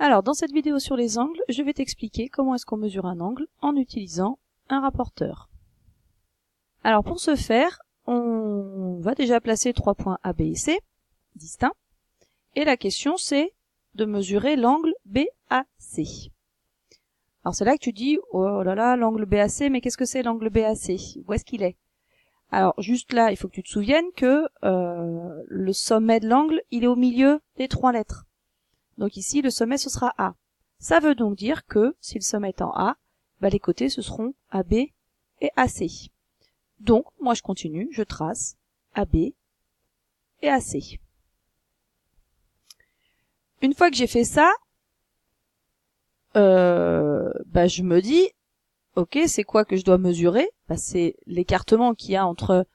Alors, dans cette vidéo sur les angles, je vais t'expliquer comment est-ce qu'on mesure un angle en utilisant un rapporteur. Alors, pour ce faire, on va déjà placer 3 points A, B et C, distincts. Et la question, c'est de mesurer l'angle BAC. Alors, c'est là que tu dis, oh là là, l'angle BAC, mais qu'est-ce que c'est l'angle BAC? Où est-ce qu'il est? Alors, juste là, il faut que tu te souviennes que le sommet de l'angle, il est au milieu des 3 lettres. Donc ici, le sommet, ce sera A. Ça veut donc dire que, si le sommet est en A, les côtés, ce seront AB et AC. Donc, moi, je continue, je trace AB et AC. Une fois que j'ai fait ça, je me dis, ok, c'est quoi que je dois mesurer? C'est l'écartement qu'il y a entre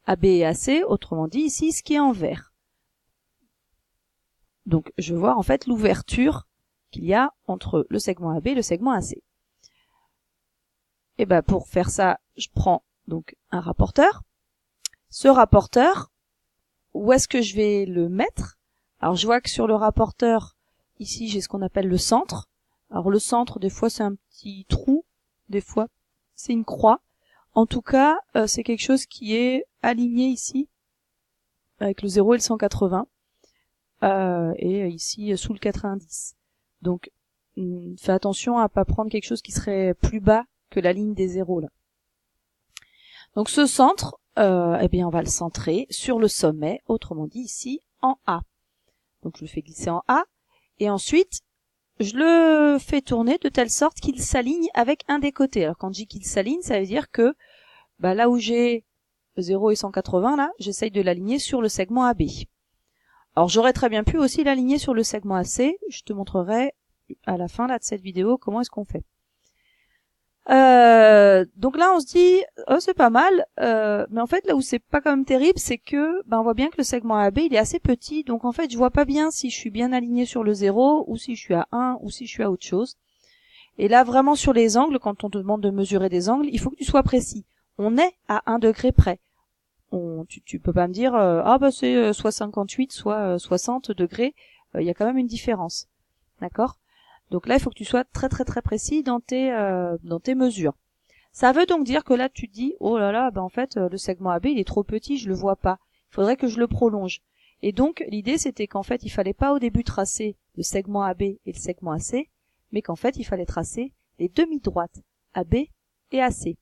AB et AC, autrement dit, ici, ce qui est en vert. Donc, je veux voir en fait l'ouverture qu'il y a entre le segment AB et le segment AC. Et pour faire ça, je prends donc un rapporteur. Ce rapporteur, où est-ce que je vais le mettre? Alors, je vois que sur le rapporteur, ici, j'ai ce qu'on appelle le centre. Alors, le centre, des fois, c'est un petit trou. Des fois, c'est une croix. En tout cas, c'est quelque chose qui est aligné ici, avec le 0 et le 180. Et ici sous le 90. Donc fais attention à pas prendre quelque chose qui serait plus bas que la ligne des zéros là. Donc ce centre, on va le centrer sur le sommet, autrement dit ici en A. Donc je le fais glisser en A et ensuite je le fais tourner de telle sorte qu'il s'aligne avec un des côtés. Alors quand je dis qu'il s'aligne, ça veut dire que là où j'ai 0 et 180 là, j'essaye de l'aligner sur le segment AB. Alors j'aurais très bien pu aussi l'aligner sur le segment AC, je te montrerai à la fin là de cette vidéo comment est-ce qu'on fait. Donc là on se dit oh c'est pas mal, mais en fait là où c'est pas quand même terrible, c'est que on voit bien que le segment AB il est assez petit, donc en fait je vois pas bien si je suis bien aligné sur le 0 ou si je suis à 1 ou si je suis à autre chose. Et là vraiment sur les angles, quand on te demande de mesurer des angles, il faut que tu sois précis. On est à 1 degré près. Tu peux pas me dire c'est soit 58 soit 60 degrés, il y a quand même une différence. D'accord? Donc là il faut que tu sois très très très précis dans tes mesures. Ça veut donc dire que là tu te dis oh là là en fait le segment AB il est trop petit, je le vois pas. Il faudrait que je le prolonge. Et donc l'idée c'était qu'en fait il fallait pas au début tracer le segment AB et le segment AC, mais qu'en fait il fallait tracer les demi-droites AB et AC.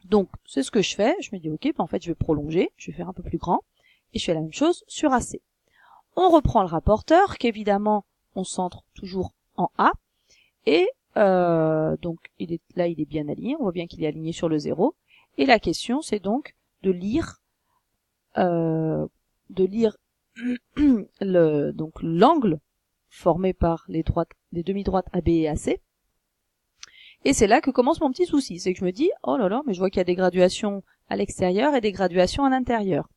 Donc, c'est ce que je fais. Je me dis, ok, en fait, je vais prolonger, je vais faire un peu plus grand, et je fais la même chose sur AC. On reprend le rapporteur, qu'évidemment, on centre toujours en A, et donc, il est bien aligné, on voit bien qu'il est aligné sur le 0, et la question, c'est donc de lire l'angle formé par les demi-droites AB et AC. Et c'est là que commence mon petit souci, c'est que je me dis, oh là là, mais je vois qu'il y a des graduations à l'extérieur et des graduations à l'intérieur.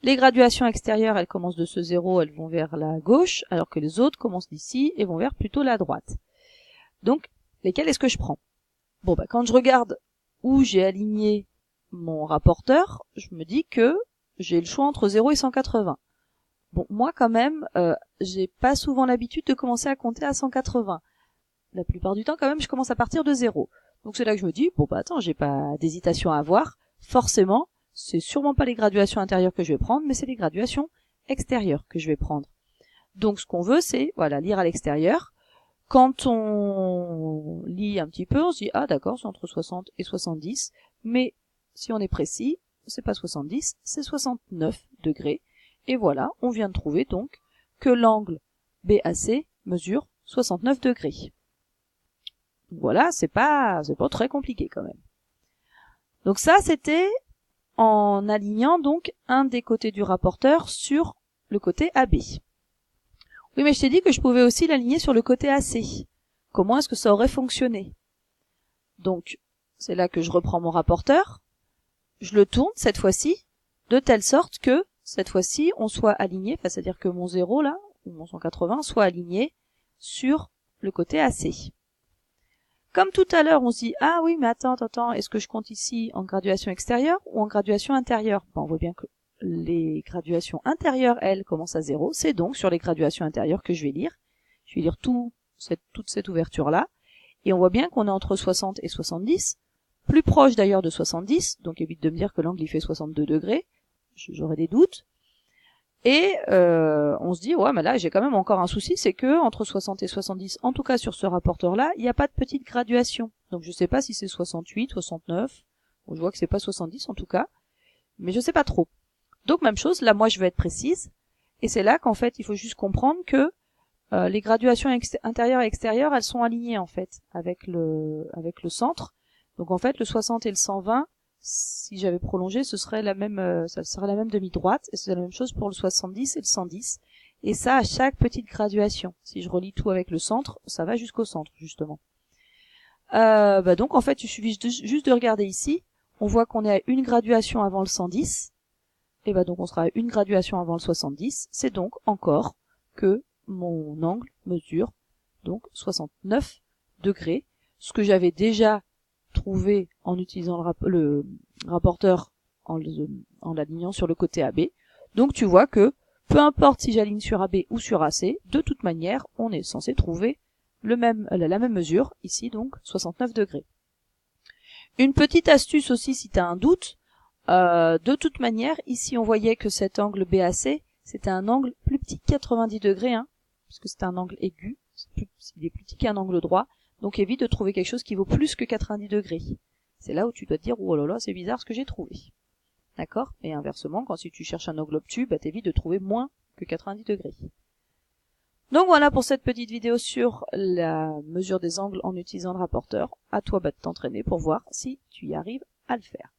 Les graduations extérieures, elles commencent de ce 0, elles vont vers la gauche, alors que les autres commencent d'ici et vont vers plutôt la droite. Donc, lesquelles est-ce que je prends? Quand je regarde où j'ai aligné mon rapporteur, je me dis que j'ai le choix entre 0 et 180. Moi quand même, j'ai pas souvent l'habitude de commencer à compter à 180. La plupart du temps, quand même, je commence à partir de 0. Donc c'est là que je me dis, attends, j'ai pas d'hésitation à avoir. Forcément, c'est sûrement pas les graduations intérieures que je vais prendre, mais c'est les graduations extérieures que je vais prendre. Donc ce qu'on veut, c'est, lire à l'extérieur. Quand on lit un petit peu, on se dit, ah d'accord, c'est entre 60 et 70. Mais si on est précis, c'est pas 70, c'est 69 degrés. Et voilà, on vient de trouver donc que l'angle BAC mesure 69 degrés. Voilà, c'est pas très compliqué quand même. Donc ça, c'était en alignant donc un des côtés du rapporteur sur le côté AB. Oui, mais je t'ai dit que je pouvais aussi l'aligner sur le côté AC. Comment est-ce que ça aurait fonctionné? Donc, c'est là que je reprends mon rapporteur. Je le tourne cette fois-ci, de telle sorte que, cette fois-ci, on soit aligné, c'est-à-dire que mon 0 là, ou mon 180, soit aligné sur le côté AC. Comme tout à l'heure, on se dit, ah oui, mais attends, est-ce que je compte ici en graduation extérieure ou en graduation intérieure? On voit bien que les graduations intérieures, elles, commencent à 0. C'est donc sur les graduations intérieures que je vais lire. Je je vais lire toute cette ouverture-là, et on voit bien qu'on est entre 60 et 70, plus proche d'ailleurs de 70, donc évite de me dire que l'angle il fait 62 degrés, j'aurais des doutes. Et on se dit, ouais, mais là j'ai quand même encore un souci, c'est que entre 60 et 70, en tout cas sur ce rapporteur-là, il n'y a pas de petite graduation. Donc je sais pas si c'est 68, 69, bon, je vois que c'est pas 70 en tout cas, mais je sais pas trop. Donc même chose, là moi je vais être précise, et c'est là qu'en fait il faut juste comprendre que les graduations intérieures et extérieures, elles sont alignées en fait avec le centre. Donc en fait le 60 et le 120, si j'avais prolongé, ce serait ça serait la même demi-droite, et c'est la même chose pour le 70 et le 110. Et ça à chaque petite graduation. Si je relis tout avec le centre, ça va jusqu'au centre justement. Donc en fait il suffit juste de regarder ici, on voit qu'on est à une graduation avant le 110, et donc on sera à une graduation avant le 70, c'est donc encore que mon angle mesure donc 69 degrés, ce que j'avais déjà trouvé en utilisant le rapporteur en l'alignant sur le côté AB. Donc tu vois que peu importe si j'aligne sur AB ou sur AC, de toute manière on est censé trouver la même mesure, ici donc 69 degrés. Une petite astuce aussi si tu as un doute, de toute manière ici on voyait que cet angle BAC c'était un angle plus petit que 90 degrés, hein, puisque c'est un angle aigu, il est plus petit qu'un angle droit, donc évite de trouver quelque chose qui vaut plus que 90 degrés. C'est là où tu dois te dire, oh là là, c'est bizarre ce que j'ai trouvé. D'accord? Et inversement, quand si tu cherches un angle obtus, t'évites de trouver moins que 90 degrés. Donc voilà pour cette petite vidéo sur la mesure des angles en utilisant le rapporteur. À toi de t'entraîner pour voir si tu y arrives à le faire.